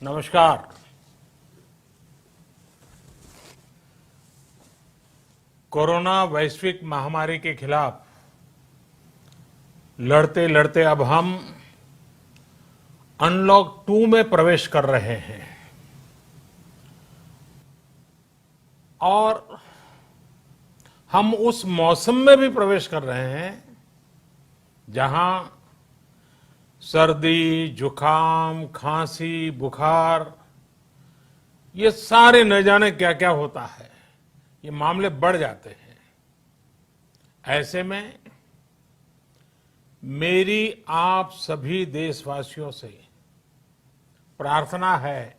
नमस्कार। कोरोना वैश्विक महामारी के खिलाफ लड़ते लड़ते अब हम अनलॉक 2 में प्रवेश कर रहे हैं और हम उस मौसम में भी प्रवेश कर रहे हैं जहां सर्दी, जुकाम, खांसी, बुखार ये सारे न जाने क्या क्या होता है, ये मामले बढ़ जाते हैं। ऐसे में मेरी आप सभी देशवासियों से प्रार्थना है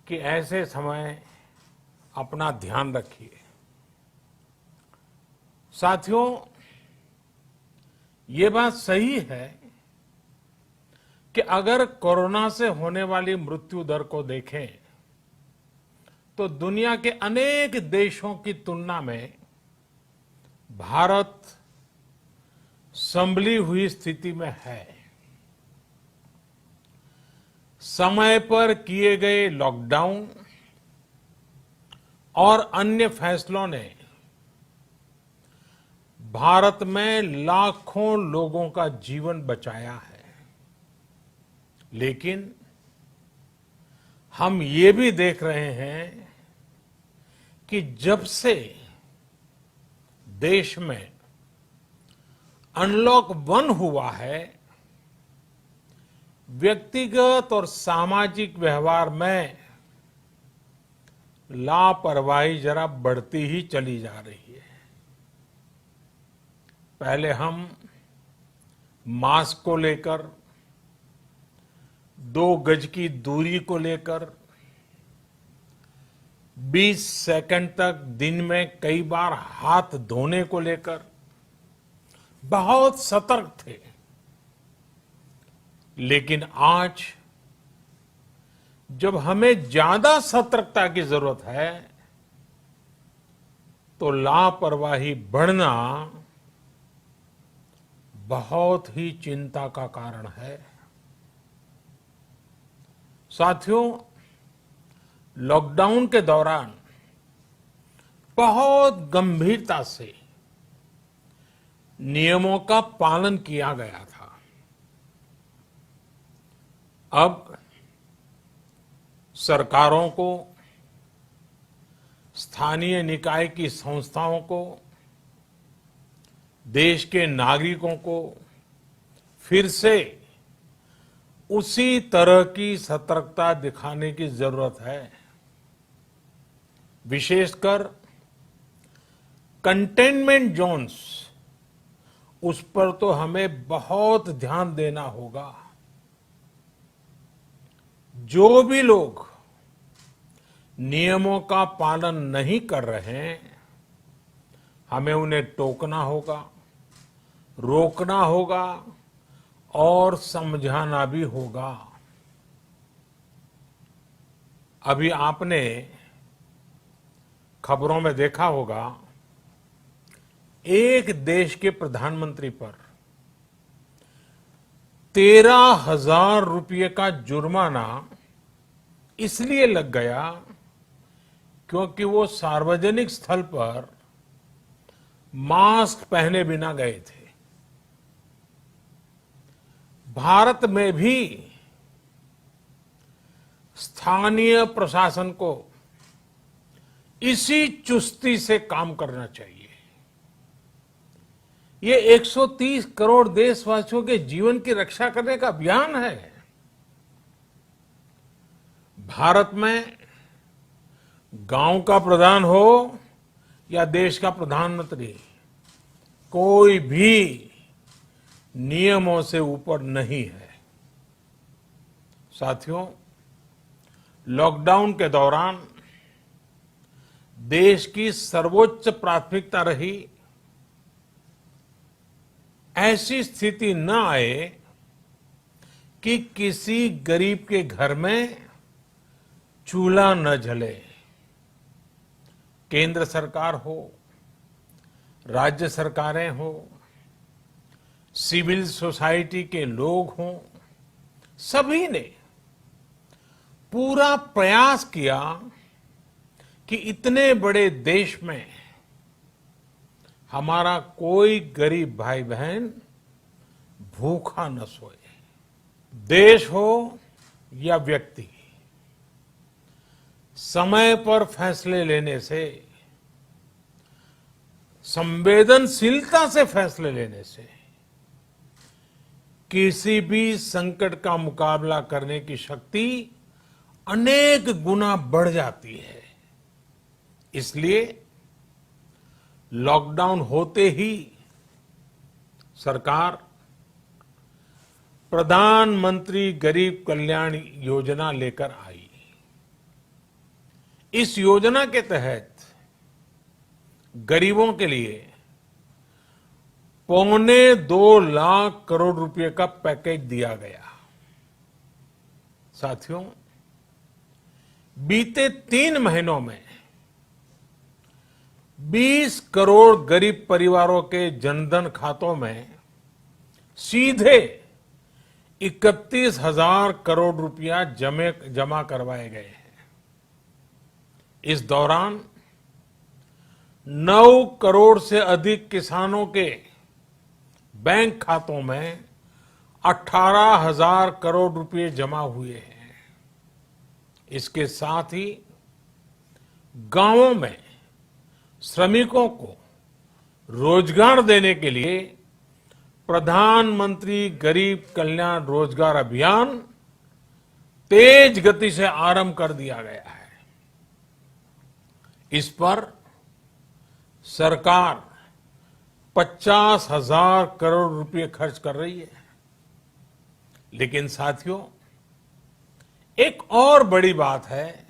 कि ऐसे समय अपना ध्यान रखिए। साथियों, ये बात सही है कि अगर कोरोना से होने वाली मृत्यु दर को देखें तो दुनिया के अनेक देशों की तुलना में भारत संभली हुई स्थिति में है। समय पर किए गए लॉकडाउन और अन्य फैसलों ने भारत में लाखों लोगों का जीवन बचाया है, लेकिन हम ये भी देख रहे हैं कि जब से देश में अनलॉक 1 हुआ है, व्यक्तिगत और सामाजिक व्यवहार में लापरवाही जरा बढ़ती ही चली जा रही है। पहले हम मास्क को लेकर, 2 गज की दूरी को लेकर 20 सेकंड तक दिन में कई बार हाथ धोने को लेकर बहुत सतर्क थे, लेकिन आज जब हमें ज्यादा सतर्कता की जरूरत है तो लापरवाही बढ़ना बहुत ही चिंता का कारण है। साथियों, लॉकडाउन के दौरान बहुत गंभीरता से नियमों का पालन किया गया था। अब सरकारों को, स्थानीय निकाय की संस्थाओं को, देश के नागरिकों को फिर से उसी तरह की सतर्कता दिखाने की जरूरत है। विशेषकर कंटेनमेंट जोन्स, उस पर तो हमें बहुत ध्यान देना होगा। जो भी लोग नियमों का पालन नहीं कर रहे हैं, हमें उन्हें टोकना होगा, रोकना होगा और समझाना भी होगा। अभी आपने खबरों में देखा होगा, एक देश के प्रधानमंत्री पर 13,000 रुपये का जुर्माना इसलिए लग गया क्योंकि वो सार्वजनिक स्थल पर मास्क पहने बिना गए थे। भारत में भी स्थानीय प्रशासन को इसी चुस्ती से काम करना चाहिए। ये 130 करोड़ देशवासियों के जीवन की रक्षा करने का अभियान है। भारत में गांव का प्रधान हो या देश का प्रधानमंत्री, कोई भी नियमों से ऊपर नहीं है। साथियों, लॉकडाउन के दौरान देश की सर्वोच्च प्राथमिकता रही ऐसी स्थिति न आए कि किसी गरीब के घर में चूल्हा न जले। केंद्र सरकार हो, राज्य सरकारें हो, सिविल सोसाइटी के लोग हों, सभी ने पूरा प्रयास किया कि इतने बड़े देश में हमारा कोई गरीब भाई बहन भूखा न सोए। देश हो या व्यक्ति, समय पर फैसले लेने से, संवेदनशीलता से फैसले लेने से किसी भी संकट का मुकाबला करने की शक्ति अनेक गुना बढ़ जाती है। इसलिए लॉकडाउन होते ही सरकार प्रधानमंत्री गरीब कल्याण योजना लेकर आई। इस योजना के तहत गरीबों के लिए 2.25 लाख करोड़ रुपए का पैकेज दिया गया। साथियों, बीते 3 महीनों में 20 करोड़ गरीब परिवारों के जनधन खातों में सीधे 31,000 करोड़ रुपया जमा करवाए गए हैं। इस दौरान 9 करोड़ से अधिक किसानों के बैंक खातों में 18,000 करोड़ रुपए जमा हुए हैं। इसके साथ ही गांवों में श्रमिकों को रोजगार देने के लिए प्रधानमंत्री गरीब कल्याण रोजगार अभियान तेज गति से आरंभ कर दिया गया है। इस पर सरकार 50,000 करोड़ रुपए खर्च कर रही है। लेकिन साथियों, एक और बड़ी बात है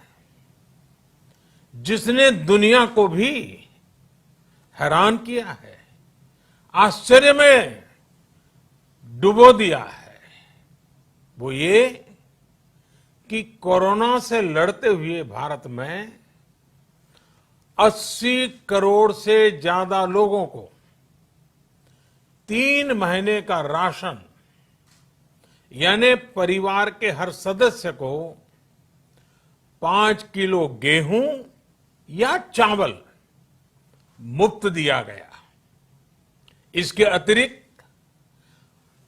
जिसने दुनिया को भी हैरान किया है, आश्चर्य में डुबो दिया है। वो ये कि कोरोना से लड़ते हुए भारत में 80 करोड़ से ज्यादा लोगों को 3 महीने का राशन, यानी परिवार के हर सदस्य को 5 किलो गेहूं या चावल मुफ्त दिया गया। इसके अतिरिक्त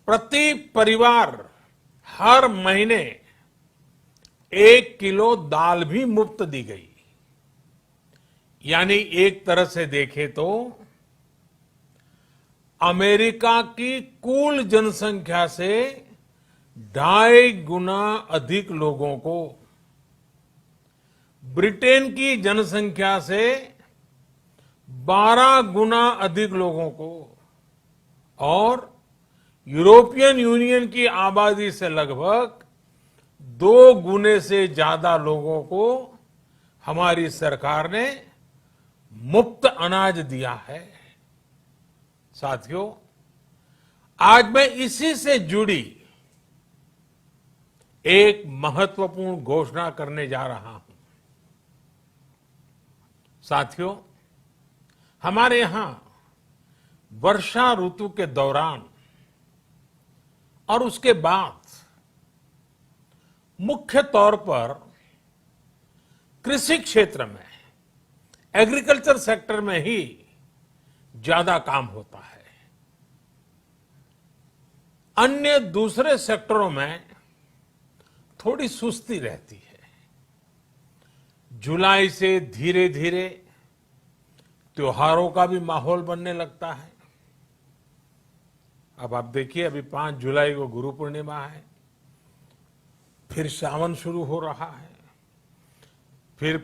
प्रति परिवार हर महीने 1 किलो दाल भी मुफ्त दी गई। यानी एक तरह से देखें तो अमेरिका की कुल जनसंख्या से 2.5 गुना अधिक लोगों को, ब्रिटेन की जनसंख्या से 12 गुना अधिक लोगों को और यूरोपियन यूनियन की आबादी से लगभग 2 गुने से ज्यादा लोगों को हमारी सरकार ने मुफ्त अनाज दिया है। साथियों, आज मैं इसी से जुड़ी एक महत्वपूर्ण घोषणा करने जा रहा हूं। साथियों, हमारे यहां वर्षा ऋतु के दौरान और उसके बाद मुख्य तौर पर कृषि क्षेत्र में, एग्रीकल्चर सेक्टर में ही ज्यादा काम होता है। अन्य दूसरे सेक्टरों में थोड़ी सुस्ती रहती है। जुलाई से धीरे धीरे त्योहारों का भी माहौल बनने लगता है। अब आप देखिए, अभी 5 जुलाई को गुरु पूर्णिमा है, फिर सावन शुरू हो रहा है, फिर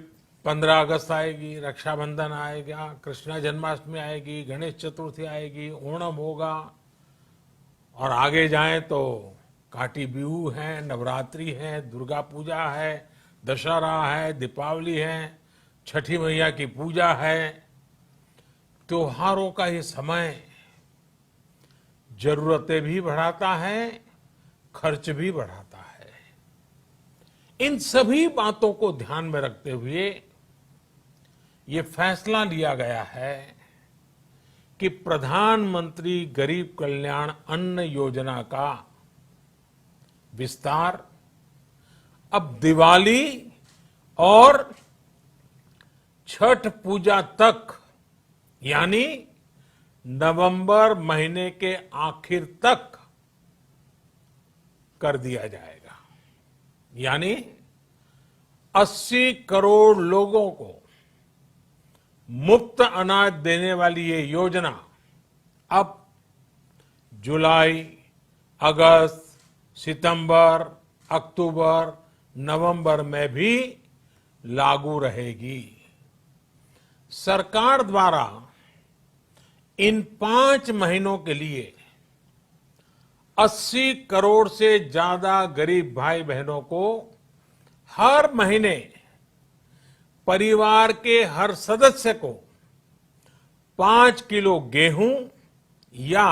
15 अगस्त आएगी, रक्षाबंधन आएगा, कृष्ण जन्माष्टमी आएगी, गणेश चतुर्थी आएगी, ओणम होगा और आगे जाएं तो काटी बिहू है, नवरात्रि है, दुर्गा पूजा है, दशहरा है, दीपावली है, छठी मैया की पूजा है। त्योहारों का ये समय जरूरतें भी बढ़ाता है, खर्च भी बढ़ाता है। इन सभी बातों को ध्यान में रखते हुए ये फैसला लिया गया है कि प्रधानमंत्री गरीब कल्याण अन्न योजना का विस्तार अब दिवाली और छठ पूजा तक यानी नवंबर महीने के आखिर तक कर दिया जाएगा। यानी 80 करोड़ लोगों को मुफ्त अनाज देने वाली ये योजना अब जुलाई, अगस्त, सितंबर, अक्टूबर, नवंबर में भी लागू रहेगी। सरकार द्वारा इन 5 महीनों के लिए 80 करोड़ से ज्यादा गरीब भाई बहनों को हर महीने परिवार के हर सदस्य को 5 किलो गेहूं या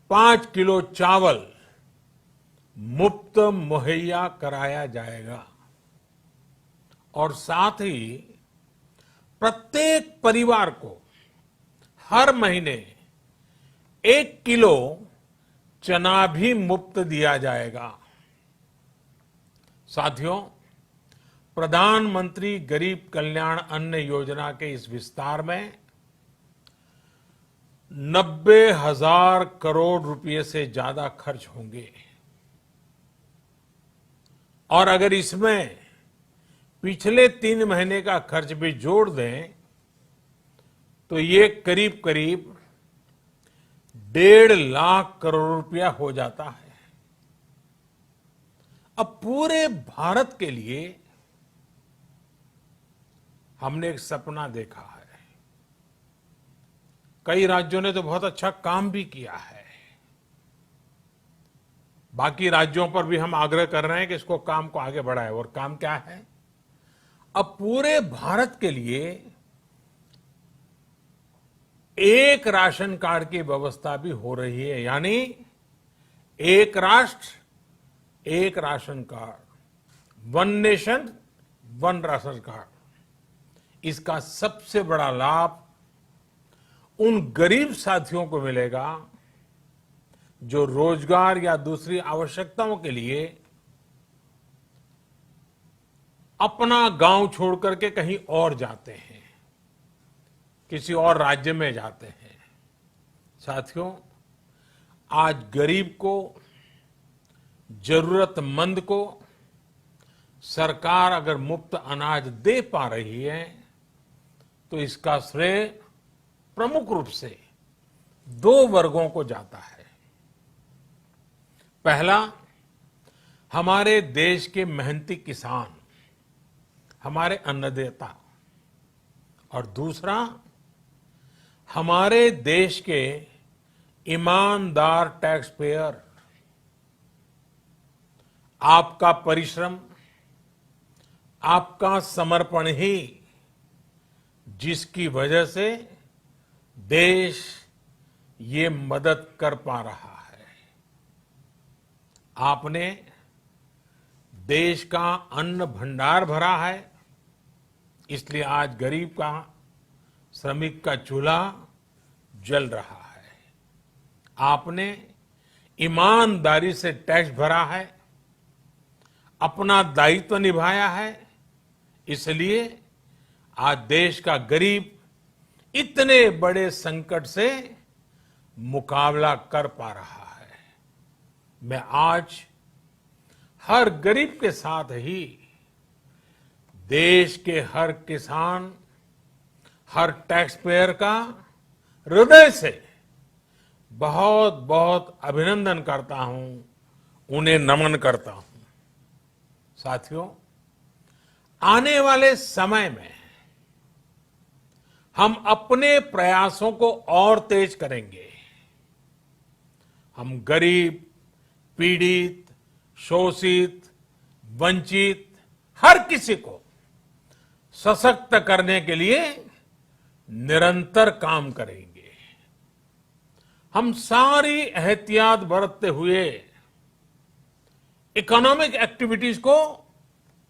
5 किलो चावल मुफ्त मुहैया कराया जाएगा और साथ ही प्रत्येक परिवार को हर महीने 1 किलो चना भी मुफ्त दिया जाएगा। साथियों, प्रधानमंत्री गरीब कल्याण अन्न योजना के इस विस्तार में 90,000 करोड़ रुपए से ज्यादा खर्च होंगे और अगर इसमें पिछले 3 महीने का खर्च भी जोड़ दें तो ये करीब करीब 1.5 लाख करोड़ रुपया हो जाता है। अब पूरे भारत के लिए हमने एक सपना देखा है। कई राज्यों ने तो बहुत अच्छा काम भी किया है। बाकी राज्यों पर भी हम आग्रह कर रहे हैं कि इसको काम को आगे बढ़ाएं। और काम क्या है? अब पूरे भारत के लिए एक राशन कार्ड की व्यवस्था भी हो रही है, यानी एक राष्ट्र एक ration card, 1 nation 1 ration card. इसका सबसे बड़ा लाभ उन गरीब साथियों को मिलेगा जो रोजगार या दूसरी आवश्यकताओं के लिए अपना गांव छोड़ करके कहीं और जाते हैं, किसी और राज्य में जाते हैं। साथियों, आज गरीब को, जरूरतमंद को सरकार अगर मुफ्त अनाज दे पा रही है तो इसका श्रेय प्रमुख रूप से 2 वर्गों को जाता है। पहला, हमारे देश के मेहनती किसान, हमारे अन्नदाता, और दूसरा हमारे देश के ईमानदार टैक्स पेयर। आपका परिश्रम, आपका समर्पण ही जिसकी वजह से देश ये मदद कर पा रहा है। आपने देश का अन्न भंडार भरा है, इसलिए आज गरीब का, श्रमिक का चूल्हा जल रहा है। आपने ईमानदारी से टैक्स भरा है, अपना दायित्व निभाया है, इसलिए आज देश का गरीब इतने बड़े संकट से मुकाबला कर पा रहा है। मैं आज हर गरीब के साथ ही देश के हर किसान, हर टैक्स पेयर का हृदय से बहुत बहुत अभिनंदन करता हूं, उन्हें नमन करता हूं। साथियों, आने वाले समय में हम अपने प्रयासों को और तेज करेंगे। हम गरीब, पीड़ित, शोषित, वंचित हर किसी को सशक्त करने के लिए निरंतर काम करेंगे। हम सारी एहतियात बरतते हुए इकोनॉमिक एक्टिविटीज को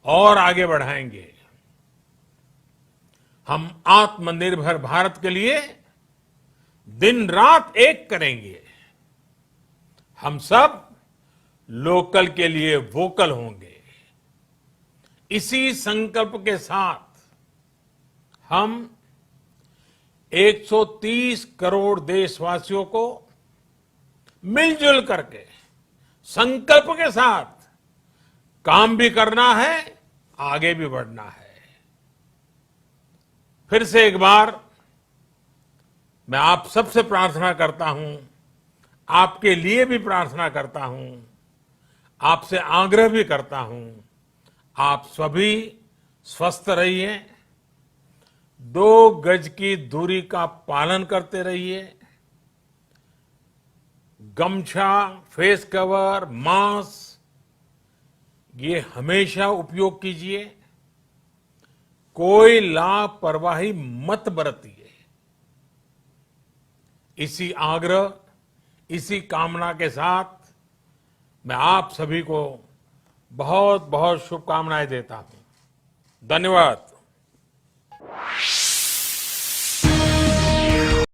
और आगे बढ़ाएंगे। हम आत्मनिर्भर भारत के लिए दिन रात एक करेंगे, हम सब लोकल के लिए वोकल होंगे। इसी संकल्प के साथ हम 130 करोड़ देशवासियों को मिलजुल करके संकल्प के साथ काम भी करना है, आगे भी बढ़ना है। फिर से एक बार मैं आप सबसे प्रार्थना करता हूं, आपके लिए भी प्रार्थना करता हूं, आपसे आग्रह भी करता हूं, आप सभी स्वस्थ रहिए, 2 गज की दूरी का पालन करते रहिए, गमछा, फेस कवर, मास्क ये हमेशा उपयोग कीजिए, कोई लापरवाही मत बरतिए। इसी आग्रह, इसी कामना के साथ मैं आप सभी को बहुत बहुत शुभकामनाएं देता हूं। धन्यवाद।